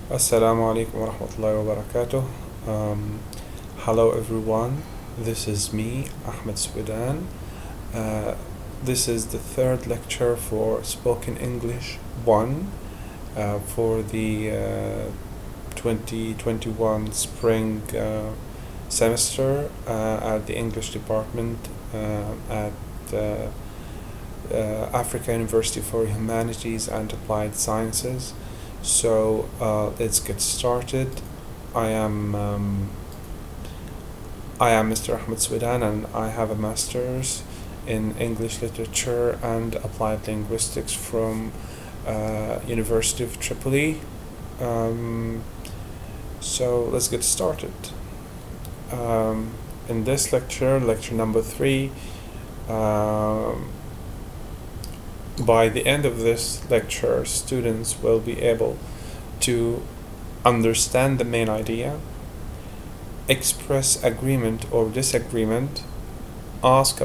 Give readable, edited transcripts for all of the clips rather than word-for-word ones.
Assalamu alaikum wa rahmatullahi wa barakatuh. Hello everyone, this is me, Ahmed Sudan. Uh, this is the third lecture for Spoken English 1 for the 2021 spring semester at the English department at Africa University for Humanities and Applied Sciences. So let's get started. I am Mr. Ahmed Sudan, and I have a master's in English Literature and Applied Linguistics from University of Tripoli. So let's get started. In this lecture number 3, by the end of this lecture, students will be able to understand the main idea, express agreement or disagreement, ask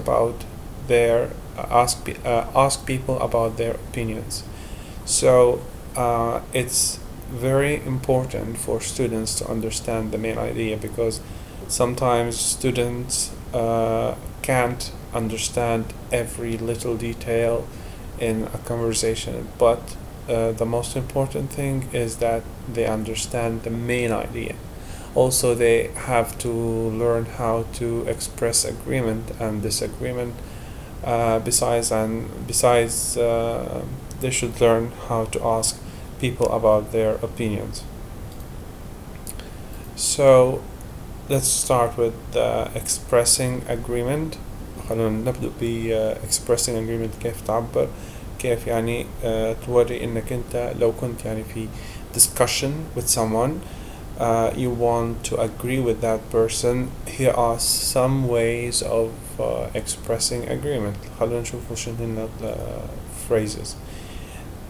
people about their opinions. So it's very important for students to understand the main idea, because sometimes students can't understand every little detail in a conversation, but the most important thing is that they understand the main idea. Also, they have to learn how to express agreement and disagreement. Besides, they should learn how to ask people about their opinions. So let's start with expressing agreement. خلونا نبدأ ب expressing agreement. كيف تعبر، كيف يعني توري انك انت لو كنت يعني في discussion with someone, you want to agree with that person. Here are some ways of expressing agreement. خلونا نشوف وش هن phrases.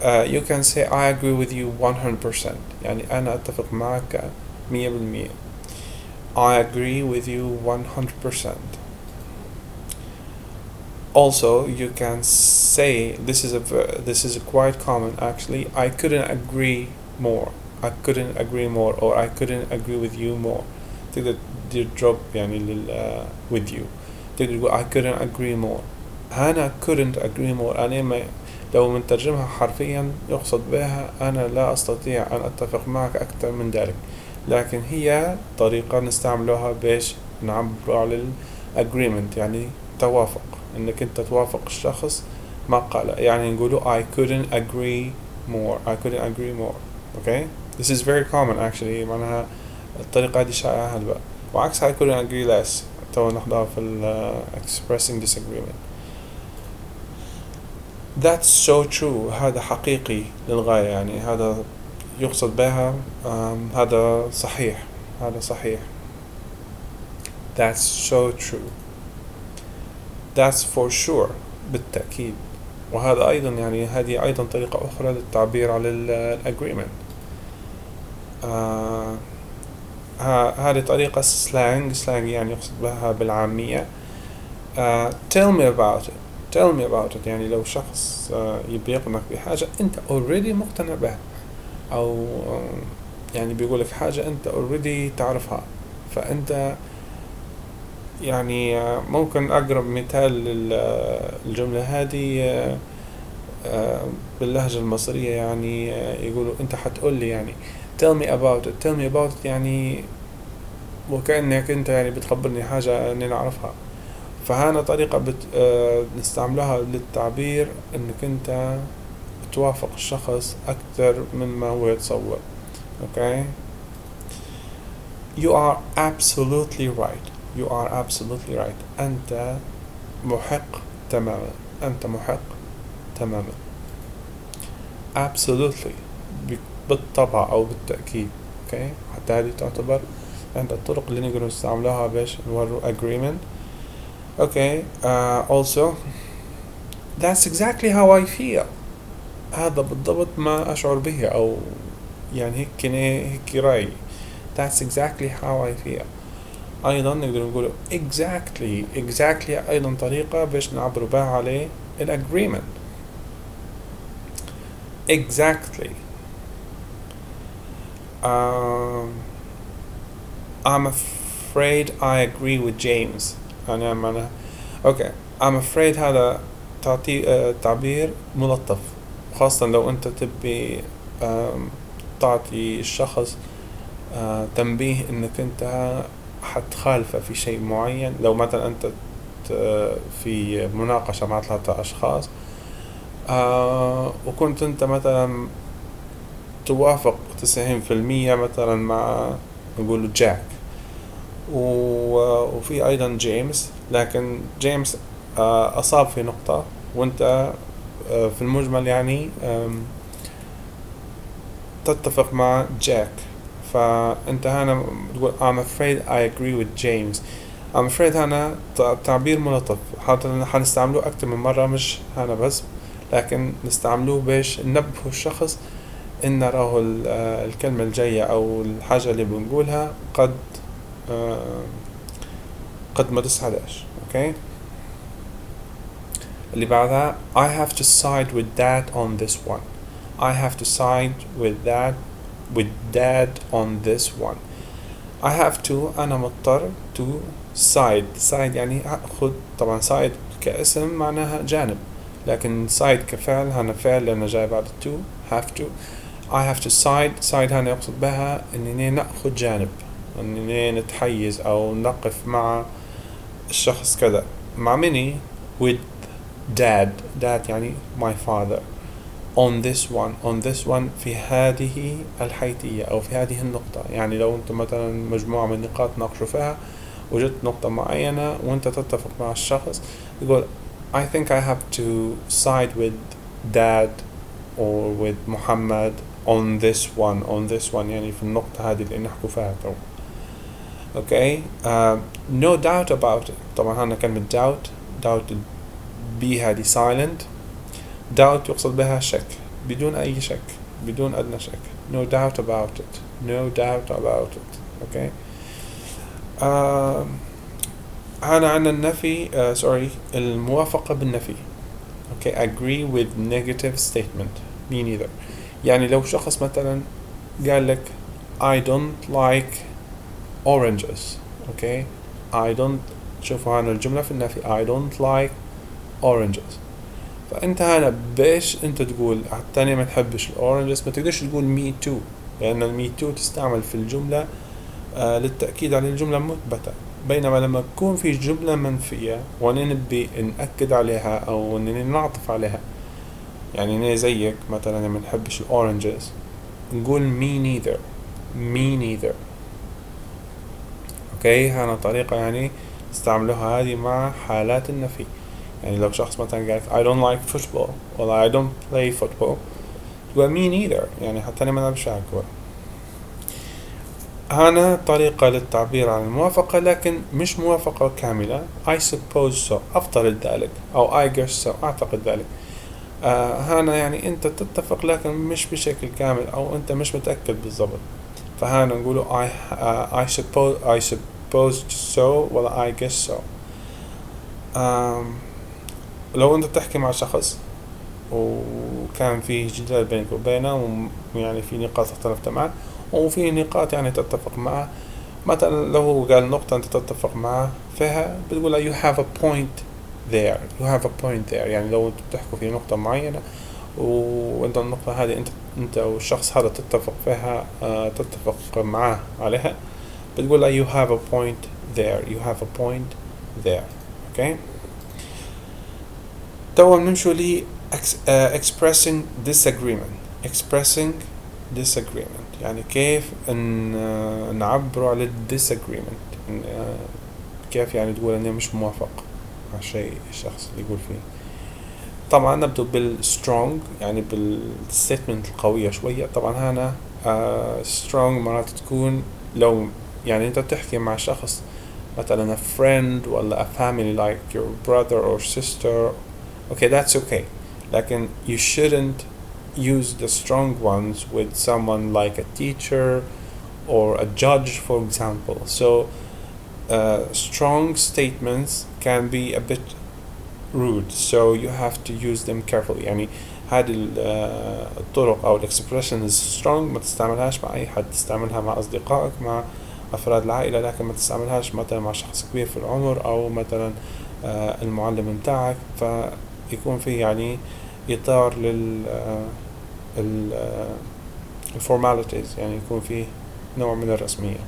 You can say I agree with you 100%، يعني أنا أتفق معك 100%. I agree with you 100%. Also, you can say, this is quite common actually, I couldn't agree more. I couldn't agree more, or I couldn't agree with you more. تقدر تدير drop يعني with you. تقدر تقول I couldn't agree more. أنا couldn't agree more، أنا لو منترجمها حرفيا يقصد بها أنا لا أستطيع أن أتفق معك أكثر من ذلك، لكن هي طريقة نستعملها باش نعبر على agreement، يعني توافق، انك انت توافق الشخص ما قال، يعني نقوله I couldn't agree more. I couldn't agree more. Okay, this is very common actually. معناها الطريقة دي شائعة هلبا. وعكس I couldn't agree less تو ناخدها في expressing disagreement. That's so true. هذا حقيقي للغاية، يعني هذا يقصد بها هذا صحيح. هذا صحيح. That's so true. That's for sure، بالتأكيد. وهذا أيضا يعني هذه أيضا طريقة أخرى للتعبير على الagreement. هذه طريقة slang يعني يقصد بها بالعامية. Tell me about it. Tell me about it يعني لو شخص يبي يقنعك بحاجة أنت already مقتنع بها، أو يعني بيقولك حاجة أنت already تعرفها، فأنت يعني ممكن أقرب مثال للجملة هذه باللهجة المصرية، يعني يقولوا أنت حتقول لي يعني tell me about it. tell me about it يعني وكأنك أنت يعني بتخبرني حاجة أني نعرفها. فهنا طريقة نستعملها للتعبير أنك أنت توافق الشخص أكثر مما هو يتصور. Okay, you are absolutely right. You are absolutely right. أنت محق تماما. أنت محق تماما. Absolutely، بالطبع أو بالتأكيد. Okay، حتى هذه تعتبر عند الطرق اللي نقدر نستعملها باش نورو agreement. Okay, also that's exactly how I feel. هذا بالضبط ما أشعر به، أو يعني هيك رأي. That's exactly how I feel. أيضا نقدر نقول exactly أيضا طريقة باش نعبر بها عليه agreement. Exactly. I'm afraid I agree with James. أنا أوكي. I'm afraid هذا تعبير ملطف، خاصة لو أنت تبي تعطي الشخص تنبيه إنك أنت حتخالفه في شيء معين. لو مثلا أنت في مناقشة مع 3 أشخاص وكنت أنت مثلا توافق 90% مثلا مع نقول جاك، وفي أيضا جيمس، لكن جيمس أصاب في نقطة وأنت في المجمل يعني تتفق مع جاك، فأنت هنا تقول I'm afraid I agree with James. I'm afraid هنا تعبير ملطف، حنستعملوه أكتر من مرة، مش هنا بس، لكن نستعملوه باش ننبه الشخص إن راه الكلمة الجاية أو الحاجة اللي بنقولها قد ما تسعدش. أوكي. اللي بعدها I have to side with dad on this one. I have to side with dad on this one. I have to أنا مضطر to side يعني أخذ. طبعا side كاسم معناها جانب، لكن side كفعل هنا فعل لأنه جاي بعد to have to. I have to side هنا يقصد بها إنني نأخذ جانب، إنني نتحيز أو نقف مع الشخص كذا. مع مني with dad يعني my father. on this one في هذه الحيثية أو في هذه النقطة. يعني لو أنت مثلا مجموعة من النقاط ناقشوا فيها وجدت نقطة معينة وأنت تتفق مع الشخص، تقول I think I have to side with dad or with محمد on this one يعني في النقطة هذه اللي نحكوا فيها تو. okay. No doubt about it. طبعا هنا كلمة doubt بي هذه silent. doubt يقصد بها شك، بدون أي شك، بدون أدنى شك. no doubt about it. okay. هنا عندنا النفي الموافقة بالنفي. okay. agree with negative statement me neither. يعني لو شخص مثلا قال لك I don't like oranges. okay. I don't. شوفوا هنا الجملة في النفي I don't like oranges. فأنت هنا باش أنت تقول الثانية ما تحبش الأورنجز، ما تقدرش تقول me too، لأن المي تو تستعمل في الجملة للتأكيد على الجملة المثبتة. بينما لما تكون في جملة منفية ونبي نأكد عليها أو نعطف عليها، يعني أنا زيك مثلا ما نحبش الأورنجز نقول me neither. أوكي. هنا طريقة يعني استعملوها هذه مع حالات النفي. يعني لو شخص مثلا قال I don't like football ولا I don't play football تقول me neither، يعني حتى أنا ما ألعبش كورة. هنا طريقة للتعبير عن الموافقة، لكن مش موافقة كاملة. I suppose so أفترض ذلك، أو I guess so أعتقد ذلك. هنا يعني أنت تتفق لكن مش بشكل كامل، أو أنت مش متأكد بالضبط. فهنا نقوله I suppose so ولا I guess so. لو أنت تحكي مع شخص وكان في جدال بينك وبينه، يعني في نقاط اختلفت معه وفي نقاط يعني تتفق معه، مثلا لو هو قال نقطة أنت تتفق معه فيها بتقول you have a point there. يعني لو أنت بتحكوا في نقطة معينة وأنت النقطة هذه أنت والشخص هذا تتفق فيها، تتفق معه عليها، بتقول you have a point there. okay. توا بنمشوا لي expressing disagreement. يعني كيف نعبروا على disagreement، كيف يعني تقول أني مش موافق مع شيء الشخص اللي يقول فيه. طبعا نبدأ بالstrong، يعني بالstatement القوية شوية. طبعا هنا strong مرات تكون لو يعني أنت تحكي مع شخص مثلا a friend ولا a family like your brother or sister. okay, that's okay. لكن you shouldn't use the strong ones with someone like a teacher or a judge, for example. So strong statements can be a bit rude, so you have to use them carefully. يعني هذه الطرق أو expressions strong ما تستعملهاش مع أي حد، تستعملها مع أصدقائك، مع أفراد العائلة، لكن ما تستعملهاش مثلا مع شخص كبير في العمر، أو مثلا المعلم متاعك، فيكون في يعني إطار لل الفورماليتيز، يعني يكون فيه نوع من الرسمية.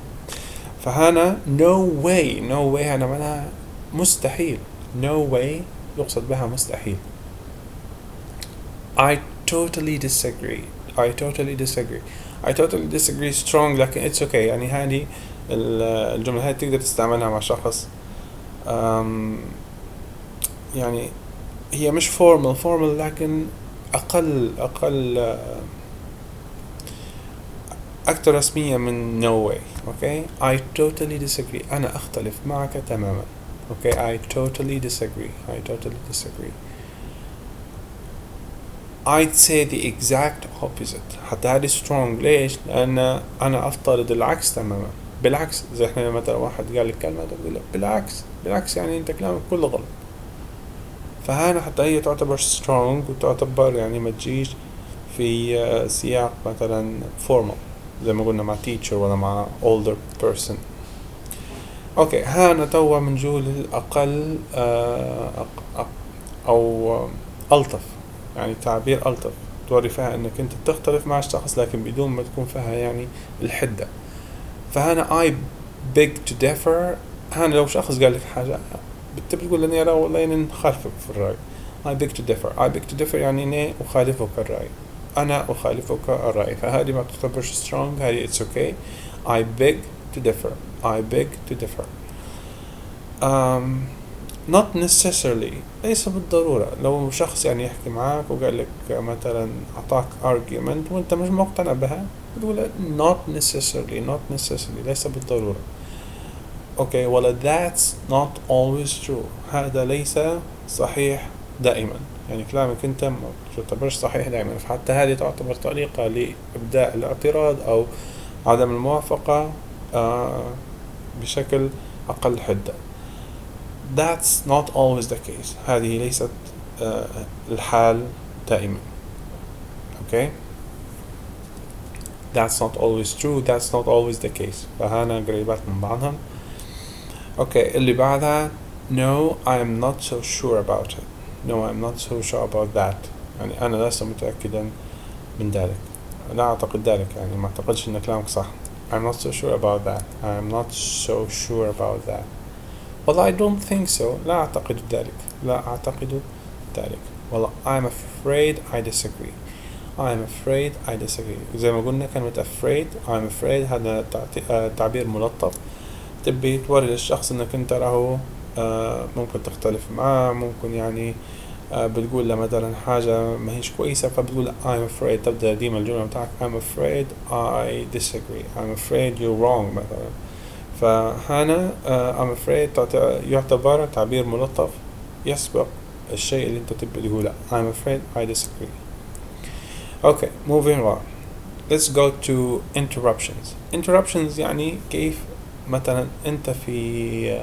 فهنا no way هنا معناها مستحيل. no way يقصد بها مستحيل. I totally disagree. I totally disagree strong، لكن it's okay. يعني هذه الجملة هذه تقدر تستعملها مع شخص يعني هي مش formal لكن أقل أكثر رسمية من no way. okay I totally disagree. أنا أختلف معك تماما. okay I totally disagree. I'd say the exact opposite. حتى هذه strong. ليش؟ لأن أنا أفترض العكس تماما. بالعكس، زي احنا مثلا واحد قال لك كلمة تقول له بالعكس يعني أنت كلامك كله غلط. فهنا حتى هي تعتبر strong، وتعتبر يعني ما تجيش في سياق مثلا formal زي ما قلنا مع teacher ولا مع older person. اوكي، هنا توا منجول الأقل أو ألطف، يعني تعبير ألطف توري فيها انك انت تختلف مع الشخص لكن بدون ما تكون فيها يعني الحدة. فهنا I beg to differ. هنا لو شخص قال لك حاجة بتقول لي لا والله أنا نخالفك في الرأي. I beg to differ يعني أنا أخالفك الرأي، أنا أخالفك الرأي. فهذه ما تعتبر strong، هذه it's okay. I beg to differ. not necessarily، ليس بالضرورة. لو شخص يعني يحكي معاك وقال لك مثلا أعطاك argument وأنت مش مقتنع بها، بتقول not necessarily ليس بالضرورة. اوكي، ولا that's not always true، هذا ليس صحيح دائما. يعني كلامك انت ما تعتبرش صحيح دائما. فحتى هذه تعتبر طريقة لإبداء الاعتراض أو عدم الموافقة بشكل أقل حدة. That's not always the case، هذه ليست الحال دائما. okay that's not always true، that's not always the case. فهنا قريبات من بعضهم. اوكي، اللي بعدها no I'm not so sure about it. that، يعني أنا لست متأكدا من ذلك، لا أعتقد ذلك، يعني ما أعتقدش إن كلامك صح. I'm not so sure about that. well I don't think so، لا أعتقد ذلك. well I'm afraid I disagree. زي ما قلنا كلمة afraid، I'm afraid هذا تعبير ملطف، تبي توري للشخص انك انت راهو ممكن تختلف معاه، ممكن يعني بتقول له مثلا حاجة ما هيش كويسة، فبتقول I'm afraid، تبدأ ديما الجملة بتاعك I'm afraid I disagree، I'm afraid you're wrong مثلا. فهنا I'm afraid يعتبر تعبير ملطف يسبق الشيء اللي انت تبي تقوله. I'm afraid I disagree. okay moving on. let's go to interruptions. يعني كيف مثلا انت في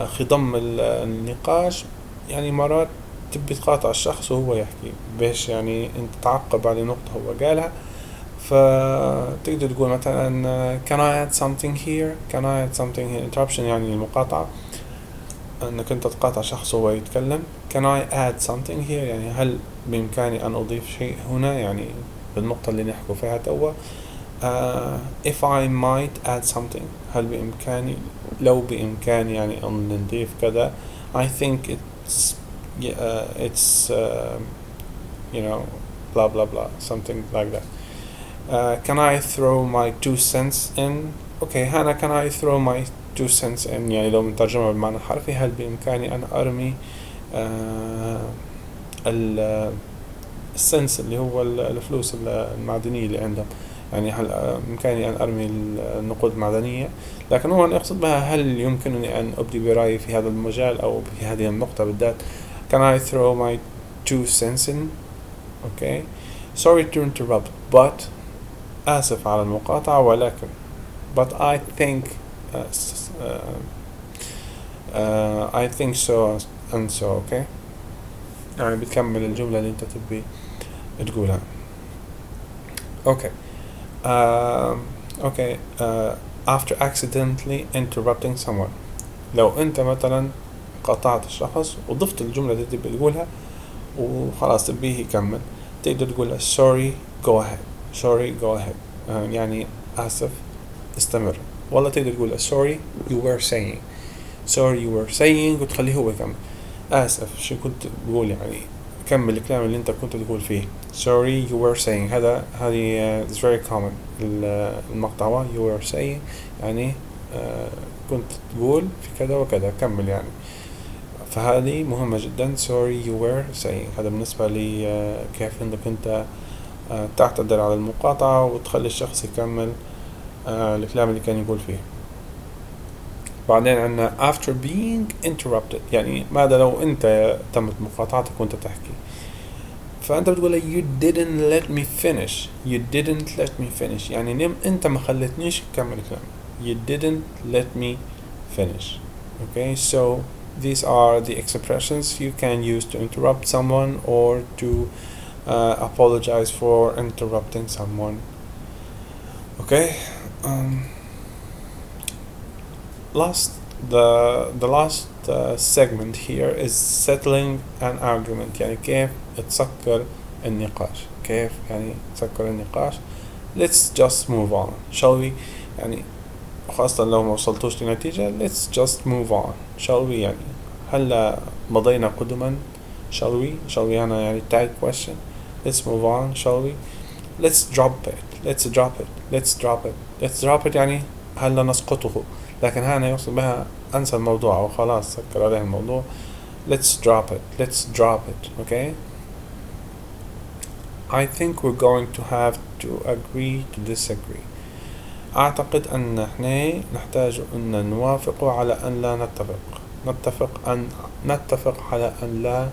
خضم النقاش، يعني مرات تبي تقاطع الشخص وهو يحكي باش يعني انت تعقب على نقطة هو قالها، فتقدر تقول مثلا can I add something here. interruption يعني المقاطعة، انك انت تقاطع شخص وهو يتكلم. can I add something here يعني هل بإمكاني أن أضيف شيء هنا، يعني بالنقطة اللي نحكوا فيها توا. if I might add something، هل بإمكاني، لو بإمكاني يعني أن نضيف كذا. I think it's you know blah blah blah something like that. can I throw my 2 cents in. okay هنا can I throw my 2 cents in يعني لو مترجمة بالمعنى الحرفي، هل بإمكاني أن أرمي السنس اللي هو الفلوس المعدنية اللي عندهم، يعني هل بإمكاني أن أرمي النقود المعدنية. لكن هو يقصد بها هل يمكنني أن أبدي برأيي في هذا المجال أو في هذه النقطة بالذات. can I throw my 2 cents in. okay sorry to interrupt but، آسف على المقاطعة ولكن but I think I think so and so. okay يعني بتكمل الجملة اللي انت تبي تقولها. okay okay after accidentally interrupting someone. لو انت مثلا قاطعت الشخص وضفت الجملة اللي تبي تقولها وخلاص تبيه يكمل، تقدر تقول sorry go ahead. sorry go ahead يعني آسف استمر. والله تقدر تقول sorry you were saying. sorry you were saying وتخليه هو يكمل. آسف شو كنت تقول، يعني كمل الكلام اللي انت كنت تقول فيه. sorry you were saying. هذه it's very common المقطع you were saying يعني كنت تقول في كذا وكذا، كمل يعني. فهذه مهمة جدا sorry you were saying. هذا بالنسبة لي كيف انك انت تعتذر على المقاطعة وتخلي الشخص يكمل الكلام اللي كان يقول فيه. بعدين عندنا after being interrupted، يعني ماذا لو انت تمت مقاطعتك وانت تحكي، فانت بتقول you didn't let me finish. you didn't let me finish يعني انت ما خلتنيش اكمل كلام. you didn't let me finish. okay, so these are the expressions you can use to interrupt someone or to apologize for interrupting someone. okay, the last segment here is settling an argument. يعني كيف تسكر النقاش. كيف يعني تسكر النقاش. let's just move on shall we. يعني خاصة لو ما وصلتوش لنتيجة let's just move on shall we يعني هلا مضينا قدما. shall we أنا يعني tag question. let's move on shall we. let's drop it يعني هلا نسقطه، لكن هنا يقصد بها أنسى الموضوع أو خلاص سكر عليه الموضوع. let's drop it. okay, I think we're going to have to agree to disagree. أعتقد أن احنا نحتاج أن نوافق على أن لا نتفق على أن لا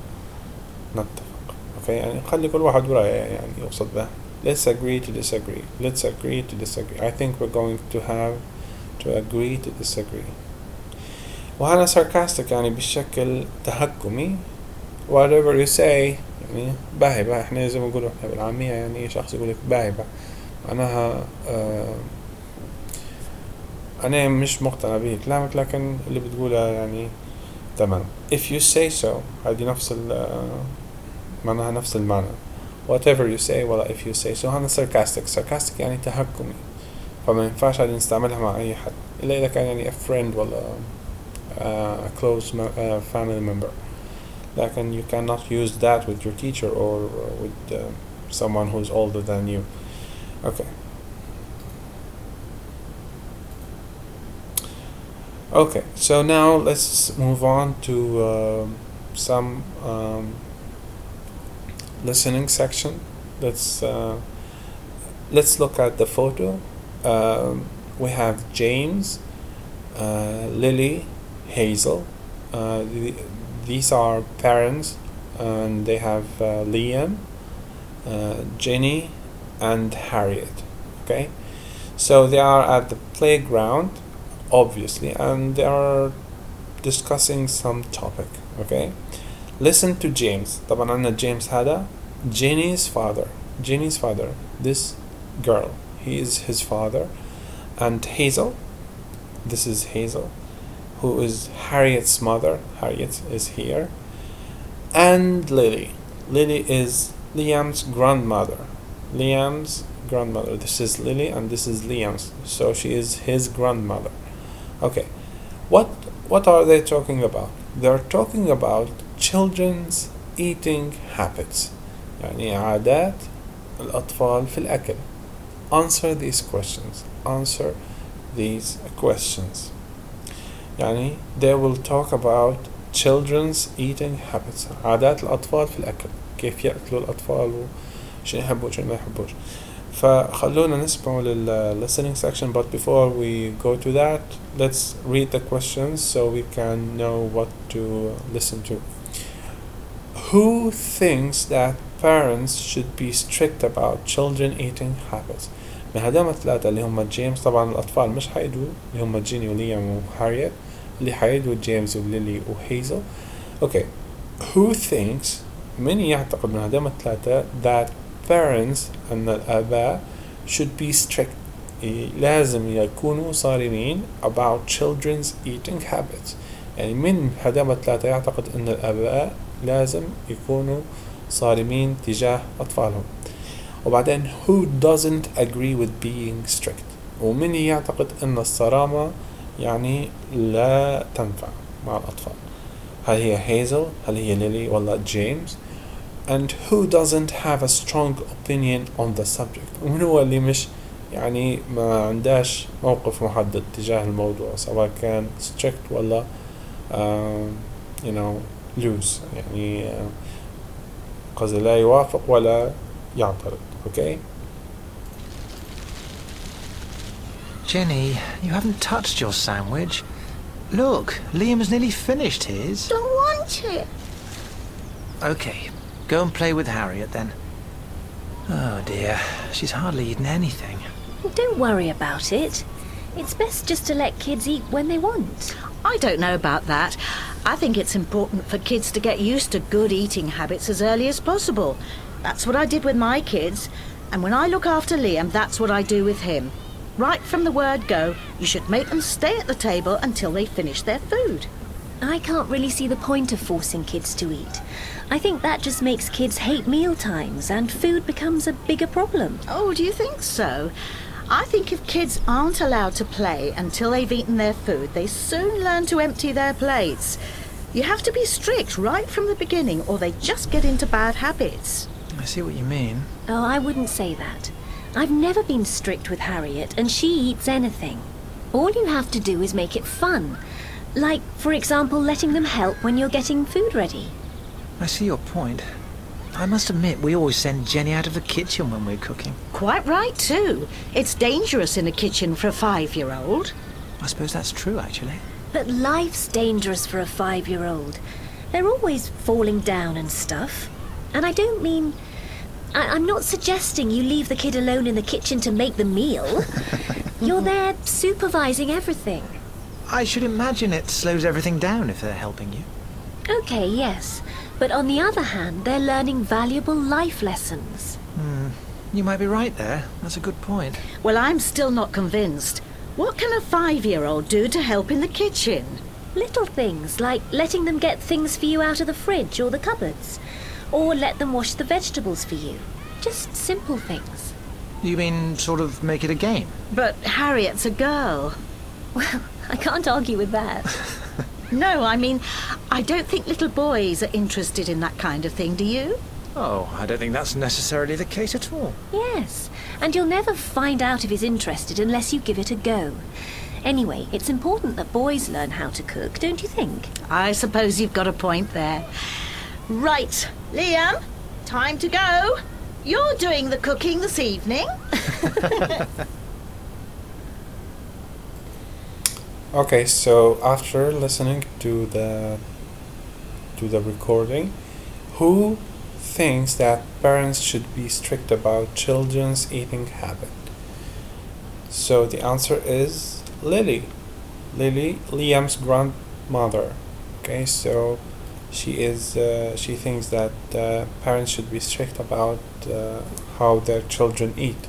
نتفق. okay, يعني خلي كل واحد برأيه يعني يقصد به. let's agree to disagree. I think we're going to have to agree to disagree. وهنا sarcastic يعني بشكل تهكمي. whatever you say يعني باهبة. احنا زي ما نقول احنا بالعامية يعني شخص يقولك باهبة معناها أنا مش مقتنع به كلامك لكن اللي بتقوله يعني تمام. if you say so هذه نفس معناها نفس المعنى. whatever you say ولا if you say so. هذا sarcastic يعني تهكمي، فما ينفعش هذه نستعملها مع أي حد إلا إذا كان يعني a friend ولا a close family member. لكن you cannot use that with your teacher or with someone who's older than you. okay. Okay, so now let's move on to some listening section. Let's look at the photo. We have James, Lily, Hazel. These are parents, and they have Liam, Jenny, and Harriet. Okay, so they are at the playground, obviously, and they are discussing some topic. okay, listen to James. طبعا عندنا James هذا Jenny's father. This girl, he is his father. And Hazel, this is Hazel, who is Harriet's mother. Harriet is here. And Lily is Liam's grandmother. This is Lily and this is Liam's, so she is his grandmother. okay, what are they talking about? They're talking about children's eating habits. يعني عادات الأطفال في الأكل. Answer these questions. يعني they will talk about children's eating habits. عادات الأطفال في الأكل، كيف يأكلوا الأطفال وشو يحبوا وشو ما يحبوش. فخلونا نسمع listening section, but before we go to that, let's read the questions so we can know what to listen to. Who thinks that parents should be strict about children eating habits? من هدام الثلاثة اللي هم جيمس، طبعا الأطفال مش حيدوا اللي هم جيني وليام وهاريت، اللي حيدوا جيمس وليلي وهيزل. okay, who thinks من يعتقد من هدام الثلاثة that parents أن الآباء should be strict. لازم يكونوا صارمين about children's eating habits. يعني من هدم 3 يعتقد أن الآباء لازم يكونوا صارمين تجاه أطفالهم. وبعدين who doesn't agree with being strict. ومن يعتقد أن الصرامة يعني لا تنفع مع الأطفال. هل هي هيزل؟ هل هي ليلي؟ ولا جيمس؟ and who doesn't have a strong opinion on the subject. ومن هو اللي مش يعني ما عنداش موقف محدد تجاه الموضوع سواء كان strict ولا you know loose يعني قصدي لا يوافق ولا يعترض. Okay. Jenny, you haven't touched your sandwich. Look, Liam has nearly finished his. Don't want it. Okay, go and play with Harriet then. Oh dear, she's hardly eaten anything. Don't worry about it. It's best just to let kids eat when they want. I don't know about that. I think it's important for kids to get used to good eating habits as early as possible. That's what I did with my kids. And when I look after Liam, that's what I do with him. Right from the word go, you should make them stay at the table until they finish their food. I can't really see the point of forcing kids to eat. I think that just makes kids hate meal times and food becomes a bigger problem. Oh, do you think so? I think if kids aren't allowed to play until they've eaten their food, they soon learn to empty their plates. You have to be strict right from the beginning or they just get into bad habits. I see what you mean. Oh, I wouldn't say that. I've never been strict with Harriet and she eats anything. All you have to do is make it fun. Like, for example, letting them help when you're getting food ready. I see your point. I must admit, we always send Jenny out of the kitchen when we're cooking. Quite right, too. It's dangerous in a kitchen for a 5-year-old. I suppose that's true, actually. But life's dangerous for a 5-year-old. They're always falling down and stuff. And I don't mean... I'm not suggesting you leave the kid alone in the kitchen to make the meal. You're there supervising everything. I should imagine it slows everything down if they're helping you. Okay, yes. But on the other hand, they're learning valuable life lessons. You might be right there. That's a good point. Well, I'm still not convinced. What can a 5-year-old do to help in the kitchen? Little things, like letting them get things for you out of the fridge or the cupboards. Or let them wash the vegetables for you. Just simple things. You mean sort of make it a game? But Harriet's a girl. Well, I can't argue with that. No, I mean, I don't think little boys are interested in that kind of thing, do you? Oh, I don't think that's necessarily the case at all. Yes, and you'll never find out if he's interested unless you give it a go. Anyway, it's important that boys learn how to cook, don't you think? I suppose you've got a point there. Right, Liam, time to go. You're doing the cooking this evening. Okay, so after listening to the recording, who thinks that parents should be strict about children's eating habit? So the answer is Lily, Liam's grandmother. Okay, so she thinks that parents should be strict about how their children eat.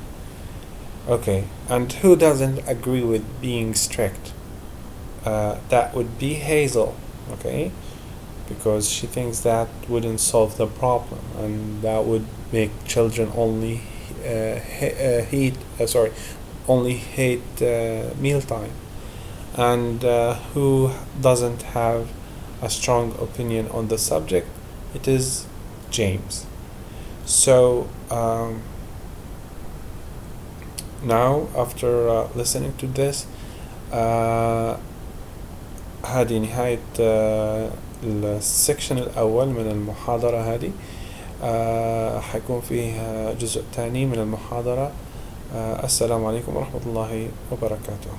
Okay, and who doesn't agree with being strict? That would be Hazel. Okay, because she thinks that wouldn't solve the problem, and that would make children only hate mealtime. And who doesn't have a strong opinion on the subject? It is James. So now after listening to this, هذه نهاية السكشن الأول من المحاضرة هذه. حيكون فيه جزء تاني من المحاضرة. السلام عليكم ورحمة الله وبركاته.